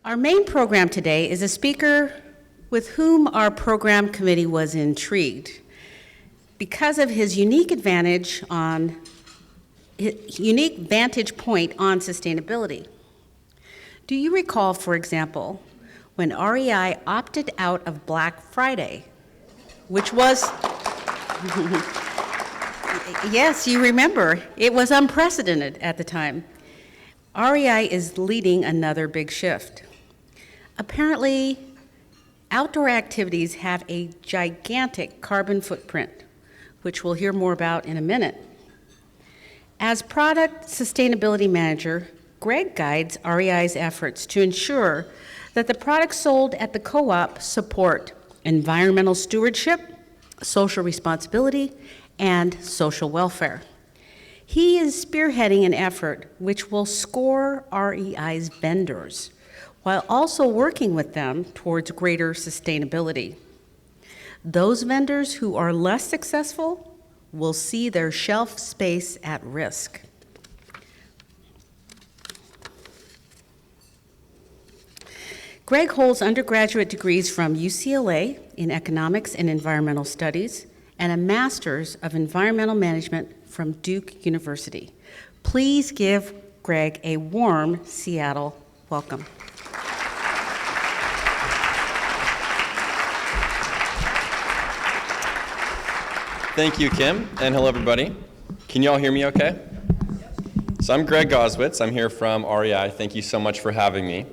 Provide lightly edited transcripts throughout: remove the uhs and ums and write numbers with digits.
Our main program today is a speaker with whom our program committee was intrigued because of his unique vantage point on sustainability. Do you recall, for example, when REI opted out of Black Friday, which was, yes, you remember, it was unprecedented at the time. REI is leading another big shift. Apparently, outdoor activities have a gigantic carbon footprint, which we'll hear more about in a minute. As product sustainability manager, Greg guides REI's efforts to ensure that the products sold at the co-op support environmental stewardship, social responsibility, and social welfare. He is spearheading an effort which will score REI's vendors, while also working with them towards greater sustainability. Those vendors who are less successful will see their shelf space at risk. Greg holds undergraduate degrees from UCLA in economics and environmental studies and a master's of environmental management from Duke University. Please give Greg a warm Seattle welcome. Thank you, Kim, and hello, everybody. Can you all hear me okay? So I'm Greg Gausewitz. I'm here from REI. Thank you so much for having me.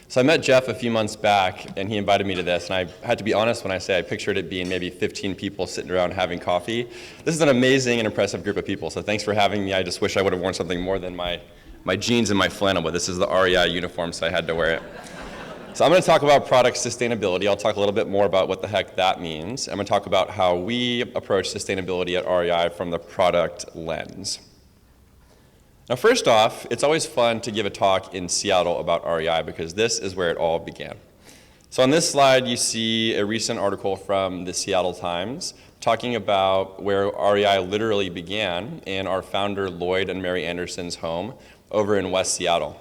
So I met Jeff a few months back, and he invited me to this, and I had to be honest when I say I pictured it being maybe 15 people sitting around having coffee. This is an amazing and impressive group of people, so thanks for having me. I just wish I would have worn something more than my jeans and my flannel, but this is the REI uniform, so I had to wear it. So I'm going to talk about product sustainability. I'll talk a little bit more about what the heck that means. I'm going to talk about how we approach sustainability at REI from the product lens. Now, first off, it's always fun to give a talk in Seattle about REI because this is where it all began. So on this slide, you see a recent article from the Seattle Times talking about where REI literally began in our founder Lloyd and Mary Anderson's home over in West Seattle.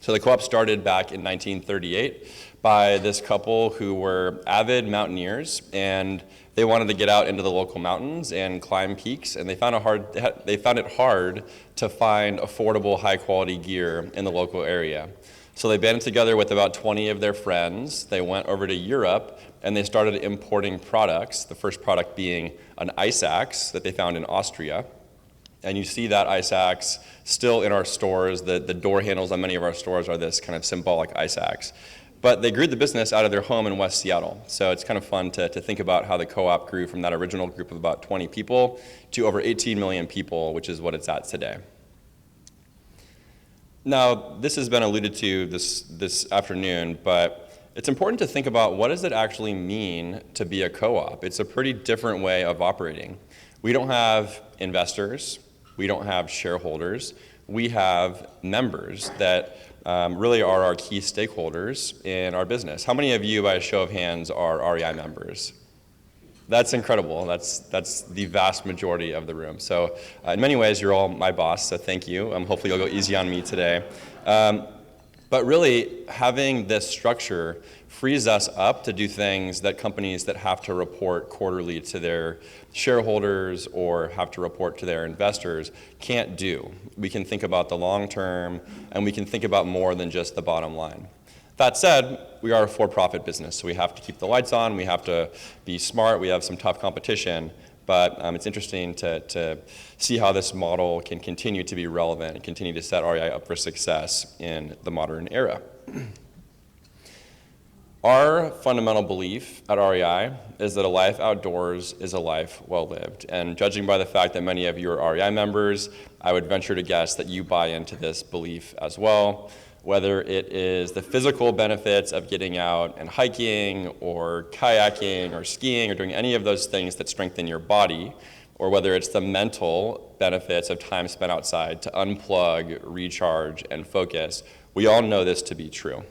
So the co-op started back in 1938 by this couple who were avid mountaineers, and they wanted to get out into the local mountains and climb peaks, and they found it hard to find affordable, high-quality gear in the local area. So they banded together with about 20 of their friends. They went over to Europe, and they started importing products, the first product being an ice axe that they found in Austria. And you see that ice axe still in our stores. The door handles on many of our stores are this kind of symbolic ice axe. But they grew the business out of their home in West Seattle. So it's kind of fun to think about how the co-op grew from that original group of about 20 people to over 18 million people, which is what it's at today. Now, this has been alluded to this afternoon, but it's important to think about what does it actually mean to be a co-op. It's a pretty different way of operating. We don't have investors. We don't have shareholders. We have members that really are our key stakeholders in our business. How many of you, by a show of hands, are REI members? That's incredible. That's the vast majority of the room. So in many ways, you're all my boss, so thank you. Hopefully you'll go easy on me today. But really, having this structure frees us up to do things that companies that have to report quarterly to their shareholders or have to report to their investors can't do. We can think about the long term, and we can think about more than just the bottom line. That said, we are a for-profit business, so we have to keep the lights on, we have to be smart, we have some tough competition, but it's interesting to see how this model can continue to be relevant and continue to set REI up for success in the modern era. Our fundamental belief at REI is that a life outdoors is a life well lived. And judging by the fact that many of you are REI members, I would venture to guess that you buy into this belief as well. Whether it is the physical benefits of getting out and hiking or kayaking or skiing or doing any of those things that strengthen your body, or whether it's the mental benefits of time spent outside to unplug, recharge, and focus, we all know this to be true.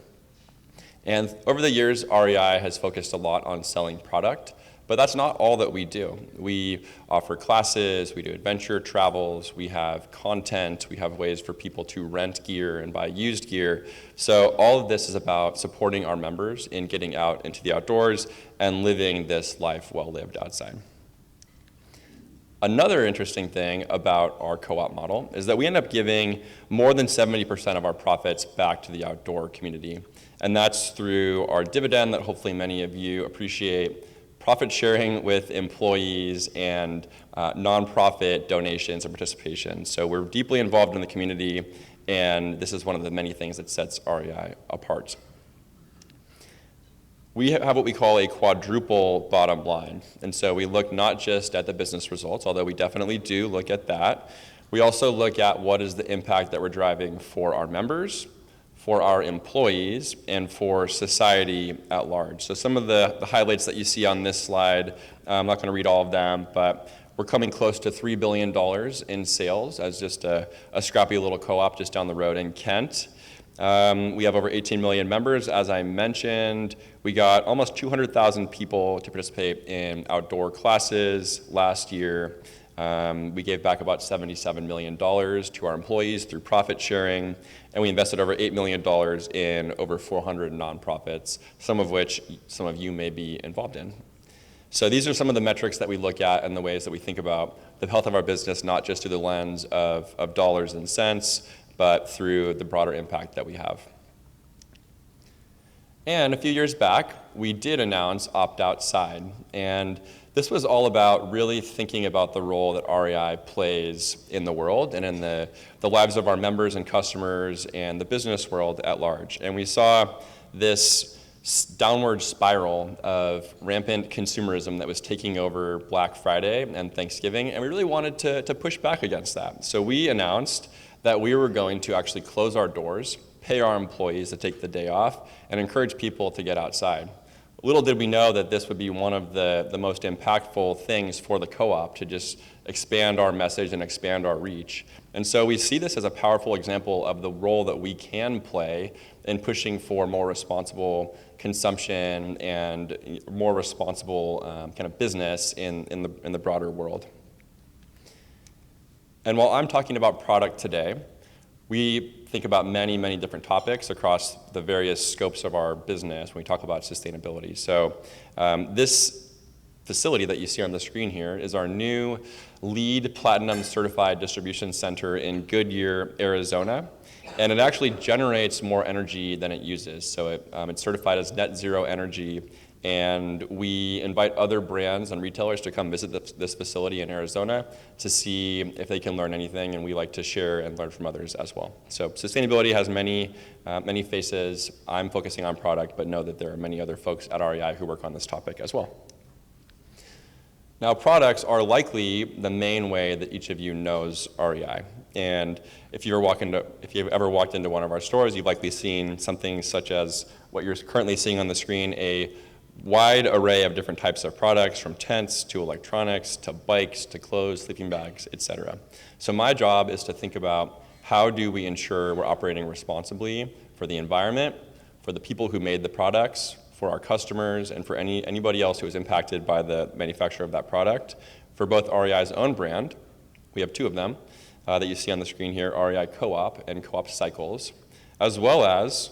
And over the years, REI has focused a lot on selling product, But that's not all that we do. We offer classes, we do adventure travels, we have content, we have ways for people to rent gear and buy used gear. So all of this is about supporting our members in getting out into the outdoors and living this life well lived outside. Another interesting thing about our co-op model is that we end up giving more than 70% of our profits back to the outdoor community. And that's through our dividend that hopefully many of you appreciate, profit sharing with employees, and nonprofit donations and participation. So we're deeply involved in the community, and this is one of the many things that sets REI apart. We have what we call a quadruple bottom line. And so we look not just at the business results, although we definitely do look at that. We also look at what is the impact that we're driving for our members, for our employees, and for society at large. So some of the highlights that you see on this slide, I'm not going to read all of them, but we're coming close to $3 billion in sales as just a scrappy little co-op just down the road in Kent. We have over 18 million members, as I mentioned. We got almost 200,000 people to participate in outdoor classes last year. We gave back about $77 million to our employees through profit sharing, and we invested over $8 million in over 400 nonprofits, some of which some of you may be involved in. So these are some of the metrics that we look at and the ways that we think about the health of our business, not just through the lens of dollars and cents, but through the broader impact that we have. And a few years back, we did announce OptOutside, and this was all about really thinking about the role that REI plays in the world and in the lives of our members and customers and the business world at large. And we saw this downward spiral of rampant consumerism that was taking over Black Friday and Thanksgiving, and we really wanted to push back against that. So we announced that we were going to actually close our doors, pay our employees to take the day off, and encourage people to get outside. Little did we know that this would be one of the most impactful things for the co-op to just expand our message and expand our reach. And so we see this as a powerful example of the role that we can play in pushing for more responsible consumption and more responsible kind of business in the broader world. And while I'm talking about product today, we think about many, many different topics across the various scopes of our business when we talk about sustainability. So this facility that you see on the screen here is our new LEED Platinum Certified Distribution Center in Goodyear, Arizona. And it actually generates more energy than it uses. So it's certified as net zero energy. And we invite other brands and retailers to come visit this facility in Arizona to see if they can learn anything, and we like to share and learn from others as well. So sustainability has many faces. I'm focusing on product, but know that there are many other folks at REI who work on this topic as well. Now, products are likely the main way that each of you knows REI. And if you've ever walked into one of our stores, you've likely seen something such as what you're currently seeing on the screen, a wide array of different types of products, from tents to electronics to bikes to clothes, sleeping bags, etc. So my job is to think about how do we ensure we're operating responsibly for the environment, for the people who made the products, for our customers, and for anybody else who is impacted by the manufacture of that product. For both REI's own brand, we have two of them that you see on the screen here, REI Co-op and Co-op Cycles, as well as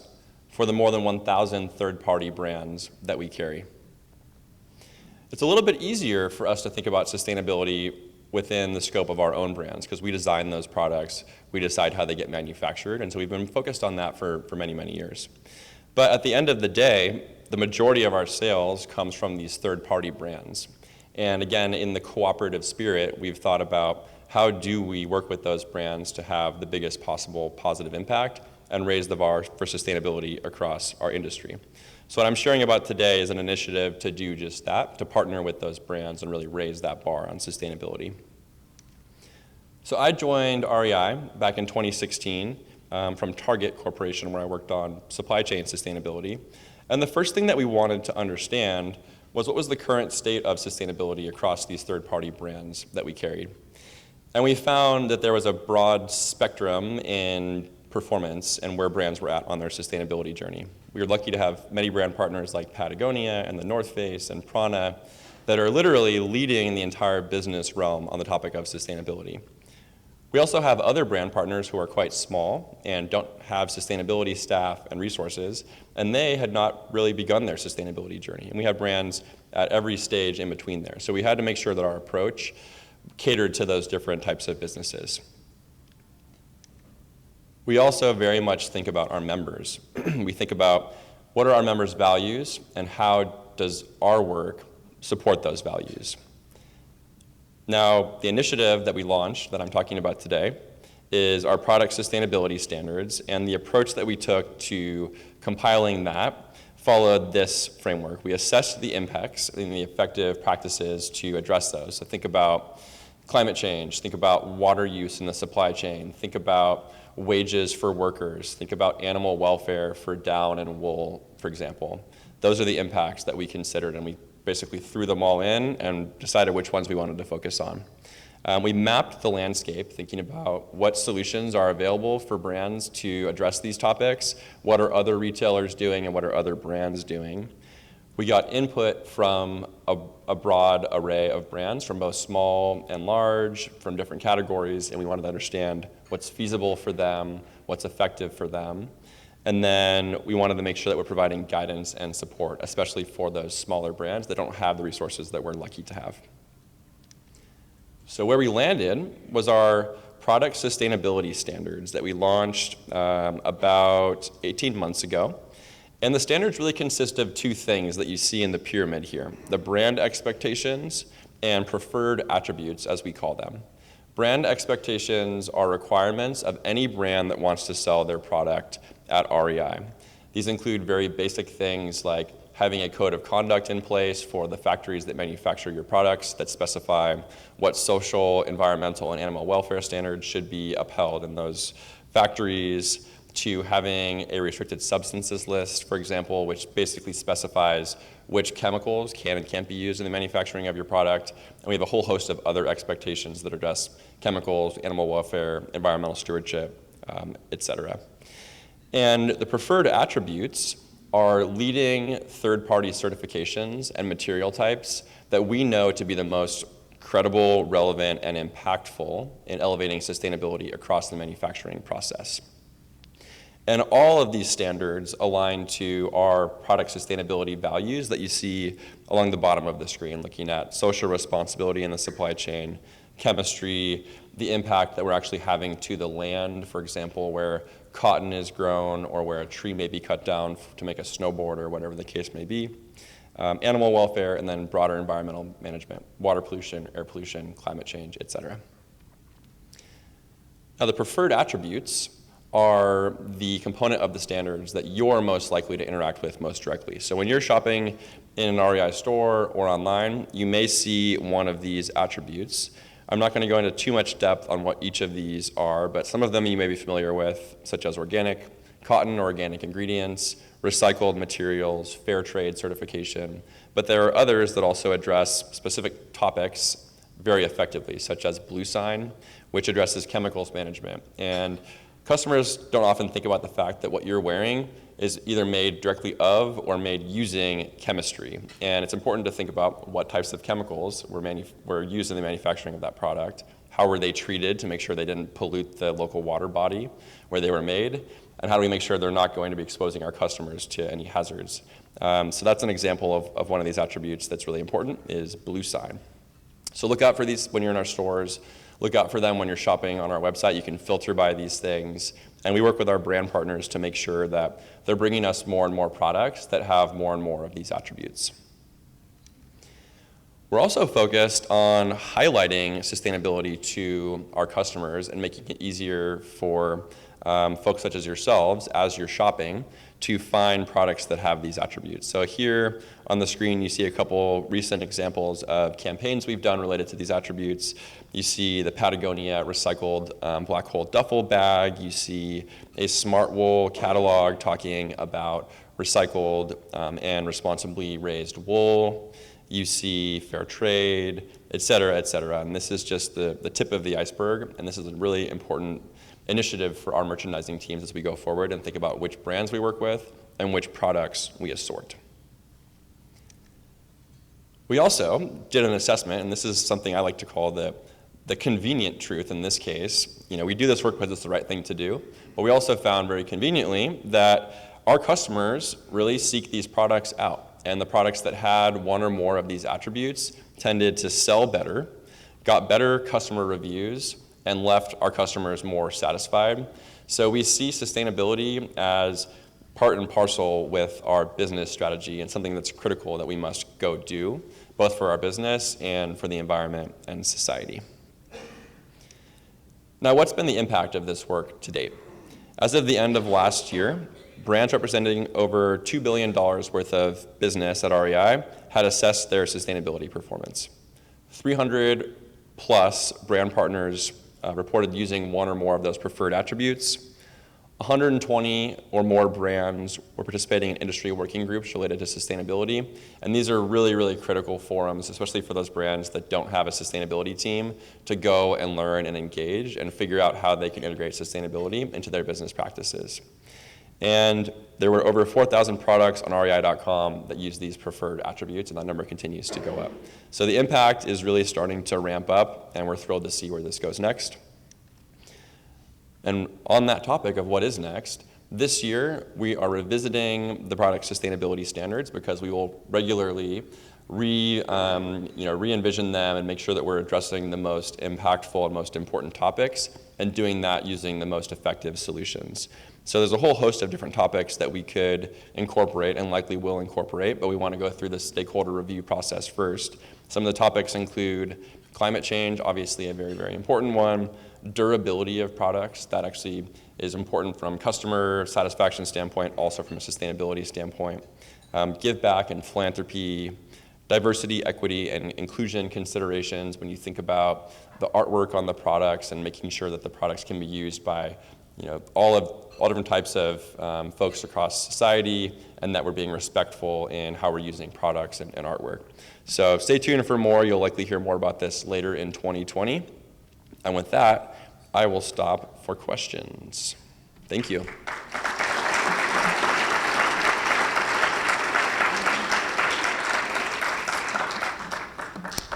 for the more than 1,000 third-party brands that we carry. It's a little bit easier for us to think about sustainability within the scope of our own brands because we design those products, we decide how they get manufactured, and so we've been focused on that for many, many years. But at the end of the day, the majority of our sales comes from these third-party brands. And again, in the cooperative spirit, we've thought about how do we work with those brands to have the biggest possible positive impact and raise the bar for sustainability across our industry. So what I'm sharing about today is an initiative to do just that, to partner with those brands and really raise that bar on sustainability. So I joined REI back in 2016 from Target Corporation, where I worked on supply chain sustainability. And the first thing that we wanted to understand was what was the current state of sustainability across these third-party brands that we carried. And we found that there was a broad spectrum in performance and where brands were at on their sustainability journey. We were lucky to have many brand partners like Patagonia and the North Face and Prana, that are literally leading the entire business realm on the topic of sustainability. We also have other brand partners who are quite small and don't have sustainability staff and resources, and they had not really begun their sustainability journey. And we have brands at every stage in between there. So we had to make sure that our approach catered to those different types of businesses. We also very much think about our members. We think about what are our members' values and how does our work support those values. Now, the initiative that we launched that I'm talking about today is our product sustainability standards, and the approach that we took to compiling that followed this framework. We assessed the impacts and the effective practices to address those. So think about climate change, think about water use in the supply chain, think about wages for workers, think about animal welfare for down and wool, for example. Those are the impacts that we considered, and we basically threw them all in and decided which ones we wanted to focus on. We mapped the landscape, thinking about what solutions are available for brands to address these topics, what are other retailers doing, and what are other brands doing. We got input from a broad array of brands, from both small and large, from different categories, and we wanted to understand what's feasible for them, what's effective for them. And then we wanted to make sure that we're providing guidance and support, especially for those smaller brands that don't have the resources that we're lucky to have. So where we landed was our product sustainability standards that we launched about 18 months ago. And the standards really consist of two things that you see in the pyramid here: the brand expectations and preferred attributes, as we call them. Brand expectations are requirements of any brand that wants to sell their product at REI. These include very basic things like having a code of conduct in place for the factories that manufacture your products that specify what social, environmental, and animal welfare standards should be upheld in those factories, to having a restricted substances list, for example, which basically specifies which chemicals can and can't be used in the manufacturing of your product. And we have a whole host of other expectations that address chemicals, animal welfare, environmental stewardship, et cetera. And the preferred attributes are leading third-party certifications and material types that we know to be the most credible, relevant, and impactful in elevating sustainability across the manufacturing process. And all of these standards align to our product sustainability values that you see along the bottom of the screen, looking at social responsibility in the supply chain, chemistry, the impact that we're actually having to the land, for example, where cotton is grown or where a tree may be cut down to make a snowboard or whatever the case may be, animal welfare, and then broader environmental management, water pollution, air pollution, climate change, et cetera. Now, the preferred attributes are the component of the standards that you're most likely to interact with most directly. So when you're shopping in an REI store or online, you may see one of these attributes. I'm not going to go into too much depth on what each of these are, but some of them you may be familiar with, such as organic, cotton or organic ingredients, recycled materials, fair trade certification. But there are others that also address specific topics very effectively, such as Blue Sign, which addresses chemicals management. And customers don't often think about the fact that what you're wearing is either made directly of or made using chemistry. And it's important to think about what types of chemicals were used in the manufacturing of that product, how were they treated to make sure they didn't pollute the local water body where they were made, and how do we make sure they're not going to be exposing our customers to any hazards. So that's an example of one of these attributes that's really important, is Blue Sign. So look out for these when you're in our stores. Look out for them when you're shopping on our website. You can filter by these things. And we work with our brand partners to make sure that they're bringing us more and more products that have more and more of these attributes. We're also focused on highlighting sustainability to our customers and making it easier for folks such as yourselves, as you're shopping, to find products that have these attributes. So here on the screen, you see a couple recent examples of campaigns we've done related to these attributes. You see the Patagonia recycled black hole duffel bag. You see a Smart Wool catalog talking about recycled and responsibly raised wool. You see fair trade, et cetera, et cetera. And this is just the tip of the iceberg, and this is a really important initiative for our merchandising teams as we go forward and think about which brands we work with and which products we assort. We also did an assessment, and this is something I like to call the convenient truth in this case. We do this work because it's the right thing to do, but we also found very conveniently that our customers really seek these products out, and the products that had one or more of these attributes tended to sell better, got better customer reviews, and left our customers more satisfied. So we see sustainability as part and parcel with our business strategy and something that's critical that we must go do, both for our business and for the environment and society. Now, what's been the impact of this work to date? As of the end of last year, brands representing over $2 billion worth of business at REI had assessed their sustainability performance. 300 plus brand partners reported using one or more of those preferred attributes. 120 or more brands were participating in industry working groups related to sustainability. And these are really, really critical forums, especially for those brands that don't have a sustainability team, to go and learn and engage and figure out how they can integrate sustainability into their business practices. And there were over 4,000 products on REI.com that use these preferred attributes, and that number continues to go up. So the impact is really starting to ramp up, and we're thrilled to see where this goes next. And on that topic of what is next, this year we are revisiting the product sustainability standards because we will regularly re-envision them and make sure that we're addressing the most impactful and most important topics and doing that using the most effective solutions. So there's a whole host of different topics that we could incorporate and likely will incorporate, but we want to go through the stakeholder review process first. Some of the topics include climate change, obviously a very, very important one. Durability of products, that actually is important from customer satisfaction standpoint, also from a sustainability standpoint. Give back and philanthropy, diversity, equity, and inclusion considerations when you think about the artwork on the products and making sure that the products can be used by all different types of folks across society, and that we're being respectful in how we're using products and artwork. So stay tuned for more. You'll likely hear more about this later in 2020. And with that, I will stop for questions. Thank you.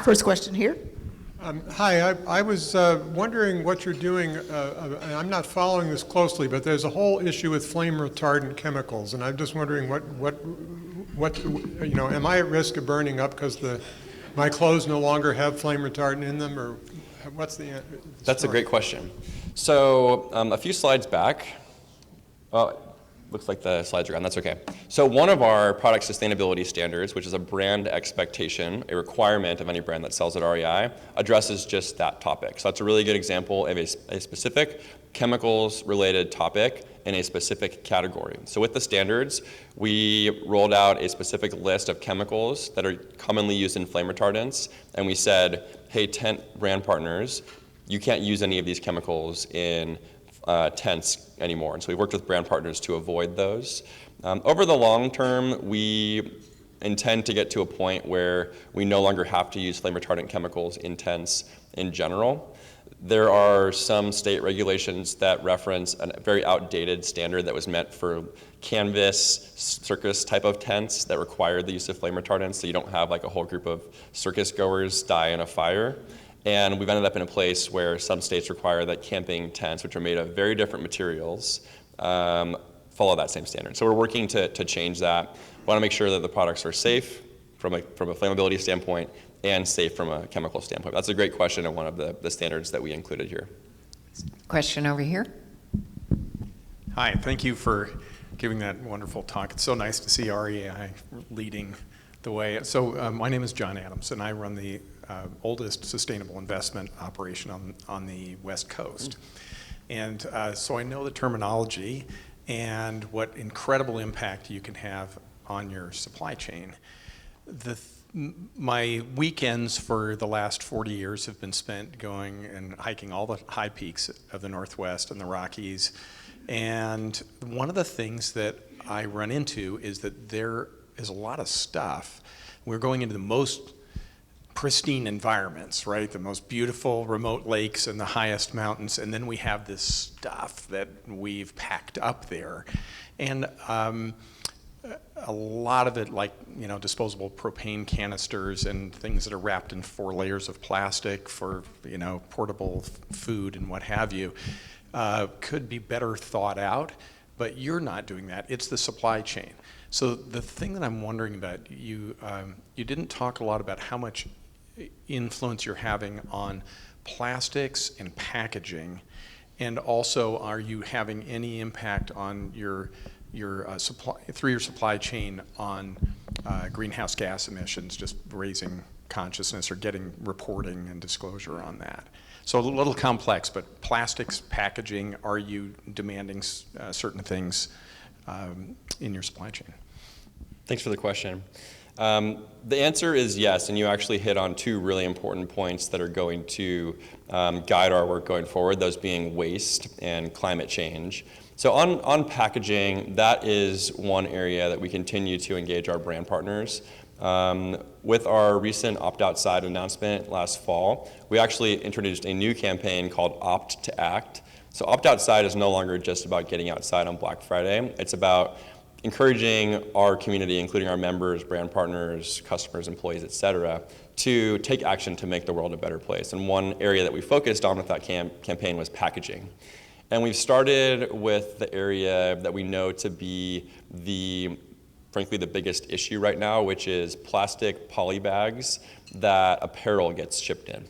First question here. Hi, I was wondering what you're doing. I'm not following this closely, but there's a whole issue with flame retardant chemicals, and I'm just wondering what am I at risk of burning up because my clothes no longer have flame retardant in them, or what's the answer? That's a great question. So a few slides back, looks like the slides are gone, that's okay. So one of our product sustainability standards, which is a brand expectation, a requirement of any brand that sells at REI, addresses just that topic. So that's a really good example of a specific chemicals-related topic in a specific category. So with the standards, we rolled out a specific list of chemicals that are commonly used in flame retardants, and we said, hey, tent brand partners, you can't use any of these chemicals in tents anymore. And so we worked with brand partners to avoid those. Over the long term, we intend to get to a point where we no longer have to use flame retardant chemicals in tents in general. There are some state regulations that reference a very outdated standard that was meant for canvas circus type of tents that required the use of flame retardants, so you don't have like a whole group of circus goers die in a fire. And we've ended up in a place where some states require that camping tents, which are made of very different materials, follow that same standard. So we're working to change that. We want to make sure that the products are safe from a flammability standpoint and safe from a chemical standpoint. That's a great question and one of the standards that we included here. Question over here. Hi, thank you for giving that wonderful talk. It's so nice to see REI leading the way. So my name is John Adams, and I run the oldest sustainable investment operation on the West Coast. And so I know the terminology and what incredible impact you can have on your supply chain. My weekends for the last 40 years have been spent going and hiking all the high peaks of the Northwest and the Rockies. And one of the things that I run into is that there is a lot of stuff. We're going into the most pristine environments, right? The most beautiful remote lakes and the highest mountains, and then we have this stuff that we've packed up there. And a lot of it, like, disposable propane canisters and things that are wrapped in 4 layers of plastic for, portable food and what have you, could be better thought out, but you're not doing that. It's the supply chain. So the thing that I'm wondering about, you didn't talk a lot about how much influence you're having on plastics and packaging, and also are you having any impact on your supply, through your supply chain, on greenhouse gas emissions, just raising consciousness or getting reporting and disclosure on that? So a little complex, but plastics, packaging, are you demanding certain things in your supply chain? Thanks for the question. The answer is yes, and you actually hit on 2 really important points that are going to guide our work going forward, those being waste and climate change. So on packaging, that is one area that we continue to engage our brand partners. With our recent OptOutside announcement last fall, we actually introduced a new campaign called Opt to Act. So OptOutside is no longer just about getting outside on Black Friday. It's about encouraging our community, including our members, brand partners, customers, employees, et cetera, to take action to make the world a better place. And one area that we focused on with that campaign was packaging. And we've started with the area that we know to be frankly, the biggest issue right now, which is plastic poly bags that apparel gets shipped in.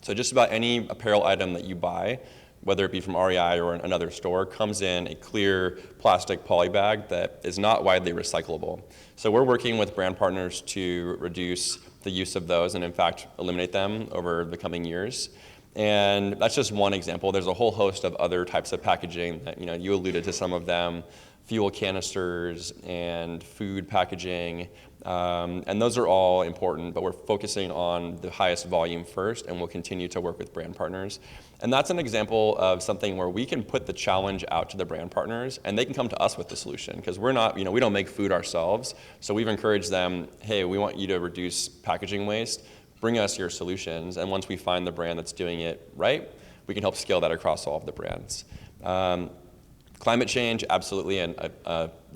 So just about any apparel item that you buy, whether it be from REI or another store, comes in a clear plastic poly bag that is not widely recyclable. So we're working with brand partners to reduce the use of those and, in fact, eliminate them over the coming years. And that's just one example. There's a whole host of other types of packaging that, you alluded to some of them, fuel canisters and food packaging, and those are all important, but we're focusing on the highest volume first, and we'll continue to work with brand partners. And that's an example of something where we can put the challenge out to the brand partners, and they can come to us with the solution, because we're not, we don't make food ourselves, so we've encouraged them, hey, we want you to reduce packaging waste, bring us your solutions, and once we find the brand that's doing it right, we can help scale that across all of the brands. Climate change, absolutely, and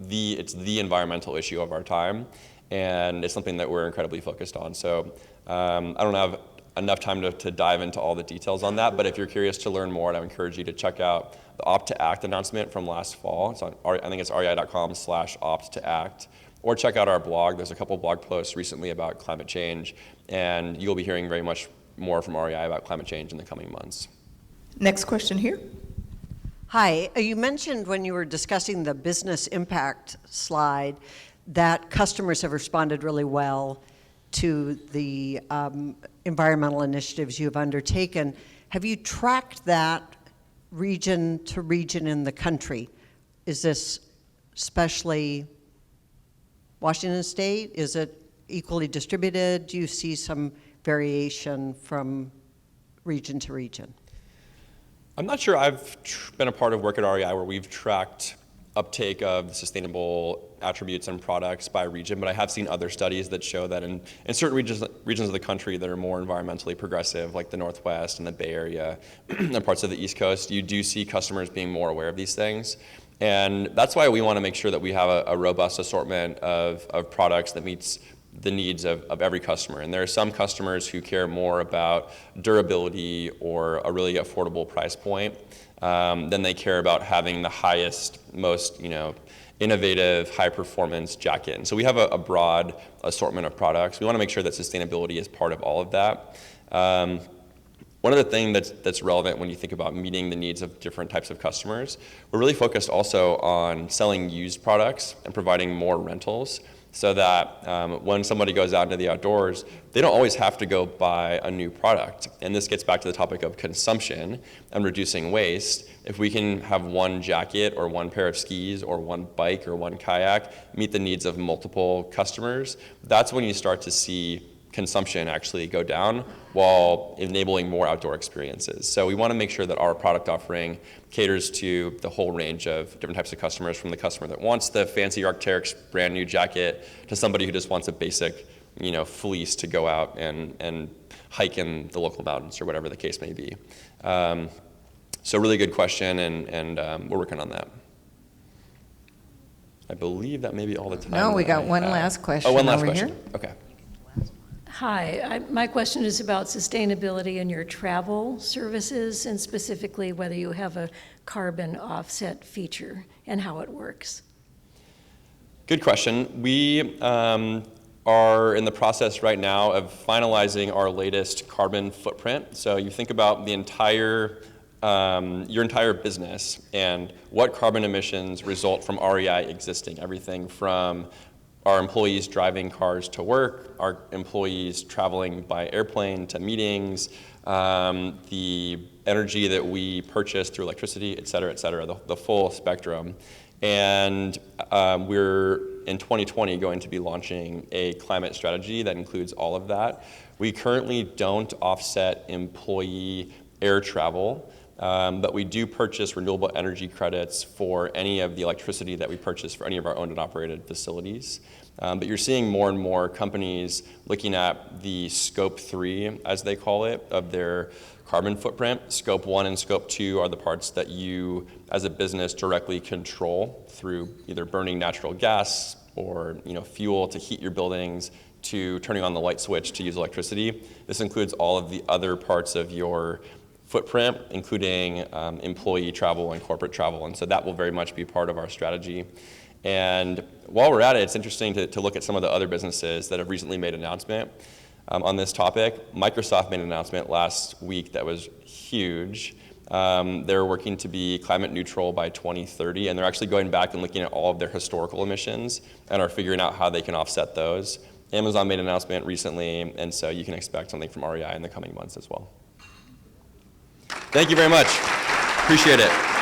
it's the environmental issue of our time, and it's something that we're incredibly focused on. So I don't have enough time to dive into all the details on that, but if you're curious to learn more, I would encourage you to check out the Opt to Act announcement from last fall. It's on, I think it's rei.com/opt to act, or check out our blog. There's a couple blog posts recently about climate change, and you'll be hearing very much more from REI about climate change in the coming months. Next question here. Hi, you mentioned when you were discussing the business impact slide that customers have responded really well to the environmental initiatives you have undertaken. Have you tracked that region to region in the country? Is this especially Washington State? Is it equally distributed? Do you see some variation from region to region? I'm not sure I've been a part of work at REI where we've tracked uptake of sustainable attributes and products by region, but I have seen other studies that show that in certain regions of the country that are more environmentally progressive, like the Northwest and the Bay Area and parts of the East Coast, you do see customers being more aware of these things. And that's why we want to make sure that we have a robust assortment of products that meets the needs of every customer. And there are some customers who care more about durability or a really affordable price point than they care about having the highest, most innovative, high-performance jacket. And so we have a broad assortment of products. We want to make sure that sustainability is part of all of that. One of the things that's relevant when you think about meeting the needs of different types of customers, we're really focused also on selling used products and providing more rentals, so that when somebody goes out into the outdoors, they don't always have to go buy a new product. And this gets back to the topic of consumption and reducing waste. If we can have one jacket or one pair of skis or one bike or one kayak meet the needs of multiple customers, that's when you start to see consumption actually go down while enabling more outdoor experiences. So we want to make sure that our product offering caters to the whole range of different types of customers, from the customer that wants the fancy Arc'teryx brand new jacket to somebody who just wants a basic, fleece to go out and hike in the local mountains or whatever the case may be. So really good question, and we're working on that. I believe that may be all the time. No, we that got I one have. last question Oh, one last over question. here. Okay. Hi, my question is about sustainability in your travel services, and specifically whether you have a carbon offset feature and how it works. Good question. We are in the process right now of finalizing our latest carbon footprint. So you think about the entire, your entire business and what carbon emissions result from REI existing. Everything from our employees driving cars to work, our employees traveling by airplane to meetings, the energy that we purchase through electricity, et cetera, the full spectrum. And we're, in 2020, going to be launching a climate strategy that includes all of that. We currently don't offset employee air travel, but we do purchase renewable energy credits for any of the electricity that we purchase for any of our owned and operated facilities. But you're seeing more and more companies looking at the scope 3, as they call it, of their carbon footprint. Scope 1 and scope 2 are the parts that you, as a business, directly control through either burning natural gas or fuel to heat your buildings, to turning on the light switch to use electricity. This includes all of the other parts of your footprint, including employee travel and corporate travel. And so that will very much be part of our strategy. And while we're at it, it's interesting to look at some of the other businesses that have recently made an announcement on this topic. Microsoft made an announcement last week that was huge. They're working to be climate neutral by 2030, and they're actually going back and looking at all of their historical emissions and are figuring out how they can offset those. Amazon made an announcement recently, and so you can expect something from REI in the coming months as well. Thank you very much. Appreciate it.